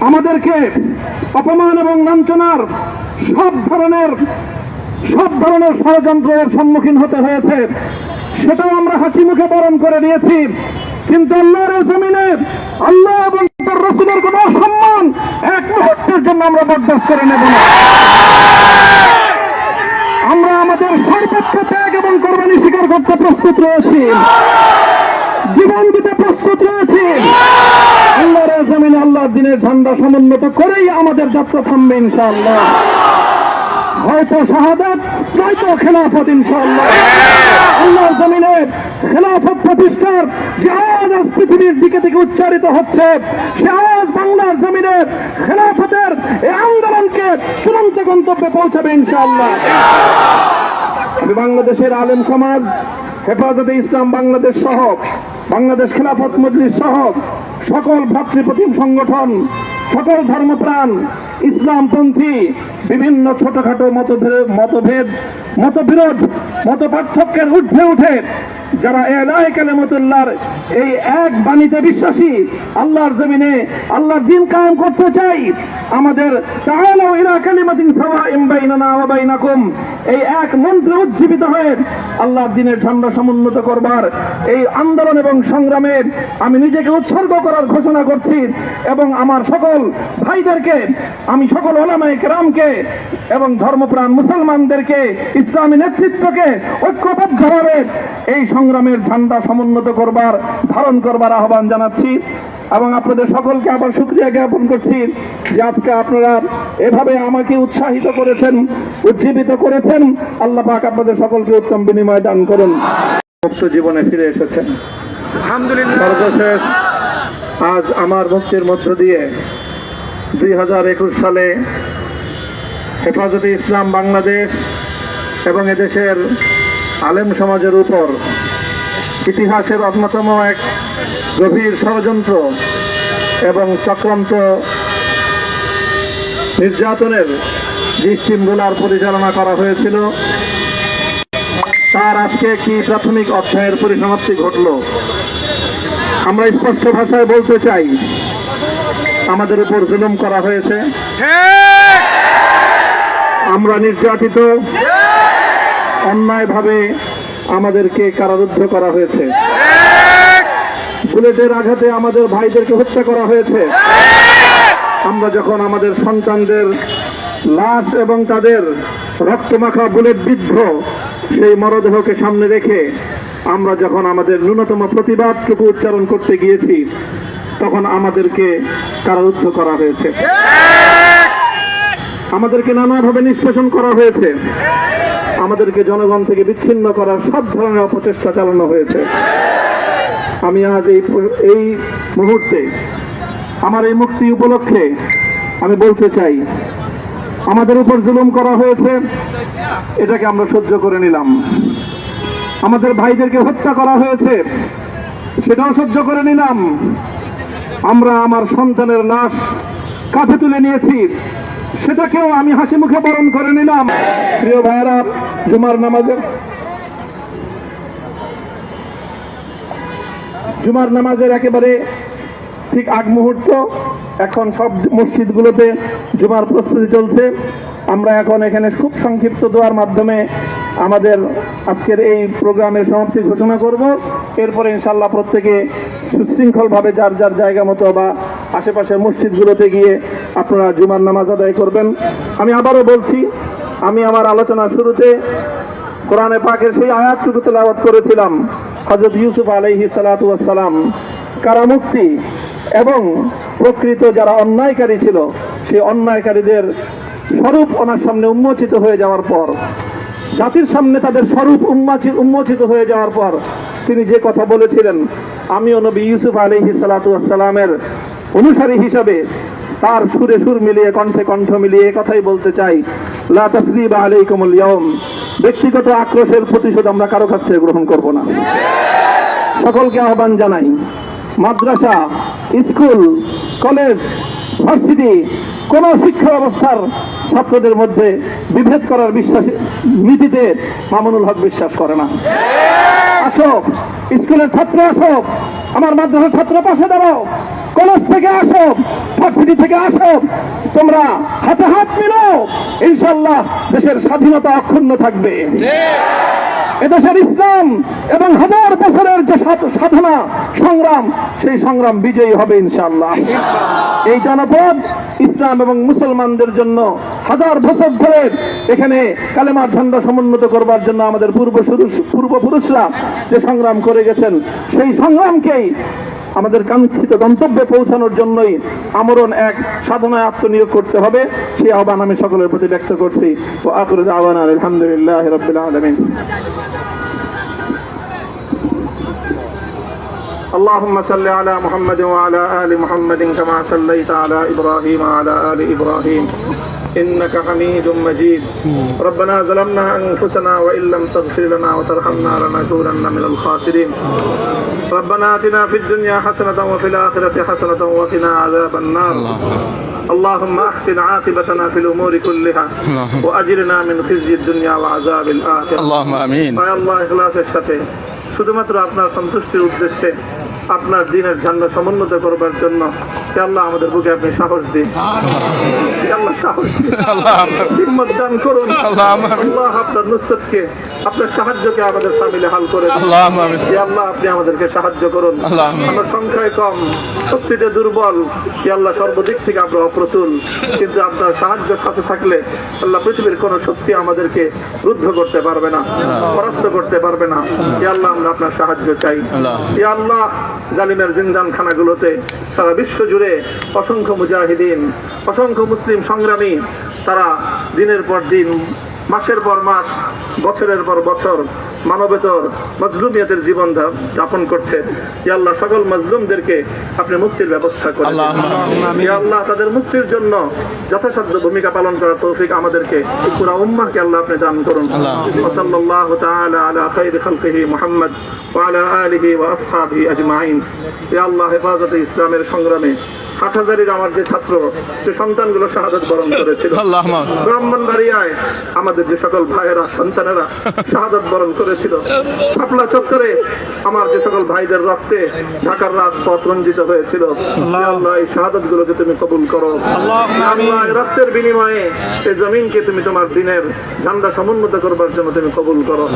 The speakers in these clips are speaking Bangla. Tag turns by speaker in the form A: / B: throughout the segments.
A: আমাদেরকে অপমান এবং লাঞ্ছনার সব ধরনের ষড়যন্ত্রের সম্মুখীন হতে হয়েছে, সেটাও আমরা হাসি মুখে বরণ করে নিয়েছি। কিন্তু আল্লাহর জমিনে আল্লাহ এবং তার রাসূলের কোন অসম্মান এক মুহূর্তের জন্য আমরা বরদাস্ত করে নেব না। আমরা আমাদের সর্বোচ্চ ত্যাগ এবং কোরবানি স্বীকার করতে প্রস্তুত রয়েছি, জীবন দিতে প্রস্তুত রয়েছি। আল্লাহর জমিনে আল্লাহর দ্বীনের ঝান্ডা সমুন্নত করেই আমাদের যাত্রা থামবে ইনশাআল্লাহ। হয়তো শাহাদাত, নয়তো খেলাফত ইনশাআল্লাহ। আল্লাহর জমিনে খেলাফত প্রতিষ্ঠার যে আওয়াজ আজ পৃথিবীর দিকে থেকে উচ্চারিত হচ্ছে, সে আওয়াজ বাংলার জমিনে খেলাফতের এই আন্দোলনকে চূড়ান্ত গন্তব্যে পৌঁছাবে ইনশাআল্লাহ। আমি বাংলাদেশের আলেম সমাজ, হেফাজতে ইসলাম বাংলাদেশ সহ বাংলাদেশ খেলাফত মজলিস সহ সকল ভ্রাতৃপ্রতিম সংগঠন, সকল ধর্মপ্রাণ, ইসলামপন্থী বিভিন্ন ছোটখাটো মতবিরোধ, মত পার্থক্যের ঊর্ধ্বে উঠে যারা ইলাহি কালিমাতুল্লাহর এই এক বাণীতে বিশ্বাসী, আল্লাহর জমিনে আল্লাহর দ্বীন কায়েম করতে চাই, আমাদের তাআলা ইলা কালিমাতিন সাওয়াইন বাইনানা ওয়া বাইনাকুম এই এক মন্ত্রে উজ্জীবিত হয়ে আল্লাহর দ্বীনের ঝান্ডা সমুন্নত করবার এই আন্দোলন এবং সংগ্রামে আমি নিজেকে উৎসর্গ করার ঘোষণা করছি। এবং আমার সকল ভাইদেরকে, আমি সকল উলামায়ে কেরামকে এবং ধর্মপ্রাণ মুসলমানদেরকে, ইসলামী নেতৃত্বকে ঐক্যবদ্ধভাবে এই সংগ্রামের ঝান্ডা সমুন্নত করবার, ধারণ করবার আহ্বান জানাচ্ছি। এবং আপনাদের সকলকে আবার শুকরিয়া জ্ঞাপন করছি যে আজকে আপনারা এভাবে আমাকে উৎসাহিত করেছেন, উজ্জীবিত করেছেন। আল্লাহ পাক আপনাদের সকলকে উত্তম বিনিময় দান করুন। মুক্ত জীবনে ফিরে এসেছেন আলহামদুলিল্লাহ। সর্বশেষ আজ আমার মুক্তির মধ্য দিয়ে 2021 সালে হেফাজতে ইসলাম বাংলাদেশ এবং এদেশের আলেম সমাজের উপর ইতিহাসের অন্যতম এক গভীর ষড়যন্ত্র এবং চক্রান্ত নির্যাতনের যে শৃঙ্খলার পরিচালনা করা হয়েছিল, তার আজকে একটি প্রাথমিক অধ্যায়ের পরিসমাপ্তি ঘটল। আমরা স্পষ্ট ভাষায় বলতে চাই, আমাদের উপর জুলুম করা হয়েছে, আমরা নির্যাতিত, অন্যায়ভাবে আমাদেরকে কারারুদ্ধ করা হয়েছে, বুলেটের আঘাতে আমাদের ভাইদেরকে হত্যা করা হয়েছে। আমরা যখন আমাদের সন্তানদের লাশ এবং তাদের রক্তমাখা বুলেট বিদ্ধ সেই মরদেহকে সামনে রেখে আমরা যখন আমাদের ন্যূনতম প্রতিবাদটুকু উচ্চারণ করতে গিয়েছি, তখন আমাদেরকে কারারুদ্ধ করা হয়েছে, আমাদেরকে নানাভাবে নিষ্পেষণ করা হয়েছে, আমাদেরকে জনগণ থেকে বিচ্ছিন্ন করার সব ধরনের অপচেষ্টা চালানো হয়েছে। আমি আজ এই মুহূর্তে আমার এই মুক্তি উপলক্ষে আমি বলতে চাই, আমাদের উপর জুলুম করা হয়েছে, এটাকে আমরা সহ্য করে নিলাম। আমাদের ভাইদেরকে হত্যা করা হয়েছে, সেটাও সহ্য করে নিলাম। আমরা আমার সন্তানের লাশ কাঁধে তুলে নিয়েছি, সেটাকেও আমি হাসি মুখে বরণ করে নিলাম। প্রিয় ভাইয়েরা, জুমার নামাজের একেবারে ঠিক আগ মুহূর্ত, এখন সব মসজিদগুলোতে জুমার প্রস্তুতি চলছে। আমরা এখন এখানে খুব সংক্ষিপ্ত দোয়ার মাধ্যমে আমাদের আজকের এই প্রোগ্রামের সমাপ্তি ঘোষণা করব। এরপরে ইনশাআল্লাহ প্রত্যেকে সুশৃঙ্খলভাবে যার যার জায়গা মতো বা আশেপাশের মসজিদগুলোতে গিয়ে আপনারা জুমার নামাজ আদায় করবেন। আমি আবারও বলছি, আমি আমার আলোচনার শুরুতে কোরআনে পাকের সেই আয়াতটুকু তেলাওয়াত করেছিলাম, হযরত ইউসুফ আলাইহিস সালাতু ওয়াস সালাম কারামুক্তি এবং প্রকৃত যারা অন্যায়কারী ছিল, সেই অন্যায়কারীদের স্বরূপ ওনার সামনে উন্মোচিত হয়ে যাওয়ার পর, জাতির সামনে তাদের স্বরূপ উন্মোচিত হয়ে যাওয়ার পর তিনি যে কথা বলেছিলেন, আমিও নবী ইউসুফ আলাইহিস সালাতু ওয়াস সালামের অনুসারী হিসাবে তার সুরে সুর মিলিয়ে, কণ্ঠে কণ্ঠ মিলিয়ে কথাই বলতে চাই, লা তাসরিবা আলাইকুমুল ইয়াউম। ব্যক্তিগত আক্রোশের প্রতিশোধ আমরা কারো কাছ থেকে গ্রহণ করব না। সকলকে আহ্বান জানাই, মাদ্রাসা, স্কুল, কলেজ, ভার্সিটি, কোন শিক্ষা ব্যবস্থার ছাত্রদের মধ্যে বিভেদ করার নীতিতে মামুনুল হক বিশ্বাস করে না। আসো, স্কুলের ছাত্র আসো, আমার মাদ্রাসার ছাত্র পাশে দাঁড়াও, কলেজ থেকে আসো, ভার্সিটি থেকে আসো, তোমরা হাতে হাত মিলো, ইনশাআল্লাহ দেশের স্বাধীনতা অক্ষুণ্ণ থাকবে। এদেশের ইসলাম এবং হাজার বছরের যে সাধনা সংগ্রাম, সেই সংগ্রাম বিজয়ী হবে ইনশাআল্লাহ। এই জনপদ ইসলাম এবং মুসলমানদের জন্য হাজার বছর ধরে এখানে কালেমার ঝান্ডা সমুন্নত করবার জন্য আমাদের পূর্বপুরুষরা যে সংগ্রাম করে গেছেন, সেই সংগ্রামকেই আমাদের কাঙ্ক্ষিত গন্তব্যে পৌঁছানোর জন্যই আমরণ এক সাধনায় আত্মনিয়োগ করতে হবে। সেই আহ্বান আমি সকলের প্রতি ব্যক্ত করছি। ও আখিরু দাওয়ানা আলহামদুলিল্লাহি রাব্বিল আলামিন। اللهم صل على محمد وعلى آل محمد كما صليت على إبراهيم وعلى آل إبراهيم إنك حميد مجيد. ربنا ظلمنا أنفسنا وإن لم تغفر لنا وترحمنا لنكونن من الخاسرين. ربنا آتنا في الدنيا حسنة وفي الآخرة حسنة وقنا عذاب النار. اللهم أحسن عاقبتنا في الأمور كلها وأجرنا من خزي الدنيا وعذاب الآخرة.
B: اللهم آمين.
A: يا الله إخلاصের সাথে শুধুমাত্র আপনার সন্তুষ্টির উদ্দেশ্যে আপনার দ্বীনের ঝান্ডা সমুন্নত করবার জন্য হে আল্লাহ আমাদের বুকে আপনি সাহস দিন। হে আল্লাহ সাহস দিন, হিম্মত দান করুন। আল্লাহ আপনার নুসরতকে, আপনার সাহায্যকে আমাদের সামিলে হাল করে দিন। হে আল্লাহ আপনি আমাদেরকে সাহায্য করুন। আমরা সংখ্যায় কম, শক্তিতে দুর্বল। হে আল্লাহ সর্বদিক থেকে আমরা অপ্রতুল, কিন্তু আপনার সাহায্য সাথে থাকলে আল্লাহ পৃথিবীর কোন শক্তি আমাদেরকে রুদ্ধ করতে পারবে না, পরাস্ত করতে পারবে না। হে আল্লাহ আমরা আপনার সাহায্য চাই। হে আল্লাহ জালিমের জিন্দান খানাগুলোতে সারা বিশ্ব জুড়ে অসংখ্য মুজাহিদিন, অসংখ্য মুসলিম সংগ্রামী, তারা দিনের পর দিন, মাসের পর মাস, বছরের পর বছর মানবেতর মজলুমিয়তের জীবন যাপন করছে। ইয়া আল্লাহ সকল মজলুমদেরকে আপনি মুক্তির ব্যবস্থা করেন। ইয়া আল্লাহ তাদের মুক্তির জন্য যথাসাধ্য ভূমিকা পালন করার তৌফিক আমাদেরকে, পুরা উম্মাহকে আল্লাহ আপনি দান করুন। সাল্লাল্লাহু তাআলা আলা খায়রি খালকিহি মুহাম্মদ ওয়া আলা আলিহি ওয়া আসহাবিহি আজমাইন। ইয়া আল্লাহ হেফাজতে ইসলামের সংগ্রামে 60,000-এর আমার যে ছাত্র, যে সন্তানগুলো শাহাদাত বরণ করেছিল, ব্রাহ্মণবাড়িয়ায় আমাদের যে সকল ভাইয়েরা, সন্তানেরা শাহাদাত বরণ করেছিল, শাপলা চত্বরে আমার যে সকল ভাইদের রক্তে ঢাকার রাজপথ রঞ্জিত হয়েছিল, আল্লাহ এই শাহাদাত গুলোকে তুমি কবুল করো। আল্লাহ এই রক্তের বিনিময়ে এই জমিনকে তুমি তোমার দ্বীনের ঝান্ডা সমুন্নত করবার জন্য তুমি কবুল করো।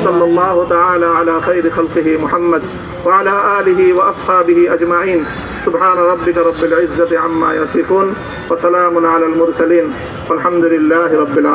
A: সাল্লাল্লাহু তাআলা আলা খায়রি খালকিহি মুহাম্মদ ওয়া আলা আলিহি ওয়া আসহাবিহি আজমাইন। সুবহান রাব্বিকা রাব্বিল ইজ্জাতি আম্মা ইয়াসিফুন ওয়া সালামুন আলাল মুরসালিন ওয়ালহামদুলিল্লাহি রাব্বিল আলামিন।